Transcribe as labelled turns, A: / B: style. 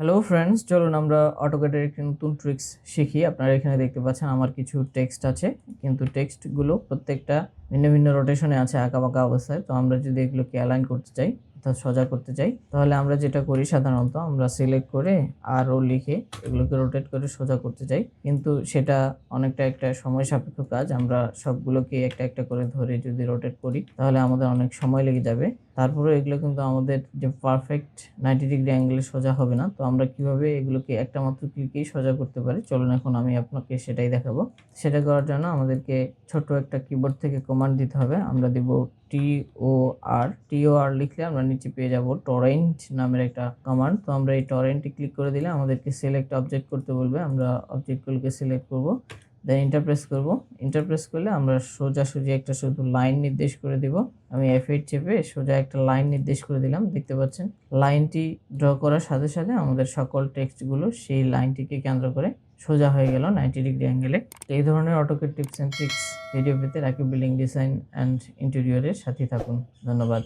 A: Hello friends, চলুন আমরা অটোক্যাডের একটি নতুন ট্রিক্স শিখি। আপনারা এখানে দেখতে পাচ্ছেন আমার কিছু টেক্সট আছে, কিন্তু টেক্সটগুলো প্রত্যেকটা ভিন্ন ভিন্ন রোটেশনে আছে, আঁকাবাঁকা অবস্থায়। তো আমরা যদি এগুলোকে অ্যালাইন করতে চাই অর্থাৎ সোজা করতে চাই, তাহলে আমরা যেটা করি সাধারণত আমরা সিলেক্ট করে আরও লিখে এগুলোকে রোটেট করে সোজা করতে চাই, কিন্তু সেটা অনেকটা একটা সময় সাপেক্ষ কাজ। আমরা সবগুলোকে একটা একটা করে ধরে যদি রোটেট করি তাহলে আমাদের অনেক সময় লেগে যাবে। তারপরে এগুলো কিন্তু আমাদের যে পারফেক্ট 90 ডিগ্রি অ্যাঙ্গেলে সোজা হবে না। তো আমরা কিভাবে এগুলোকে একটা মাত্র ক্লিকেই সোজা করতে পারি, চলুন এখন আমি আপনাকে সেটাই দেখাবো। সেটা করার জন্য আমাদেরকে ছোট একটা কিবোর্ড থেকে কমান্ড দিতে হবে। আমরা দিব TOR লিখলে আমরা নিচে পেয়ে যাব টরেন্ট নামের একটা কমান্ড। তো আমরা এই টরেন্টে ক্লিক করে দিলে আমাদেরকে সিলেক্ট অবজেক্ট করতে বলবে। আমরা অবজেক্টগুলোকে সিলেক্ট করব, দেন ইন্টারপ্রেস করব। ইন্টারপ্রেস করলে আমরা সোজাসুজি একটা শুধু লাইন নির্দেশ করে দিব। আমি F8 চেপে সোজা একটা লাইন নির্দেশ করে দিলাম। দেখতে পাচ্ছেন লাইনটি ড্র করার সাথে সাথে আমাদের সকল টেক্সটগুলো সেই লাইনটিকে কেন্দ্র করে সোজা হয়ে গেল 90 ডিগ্রি অ্যাঙ্গেলে। এই ধরনের AutoCAD tips and tricks video পেতে রাকিব বিল্ডিং ডিজাইন অ্যান্ড ইন্টেরিয়রের সাথে থাকুন। ধন্যবাদ।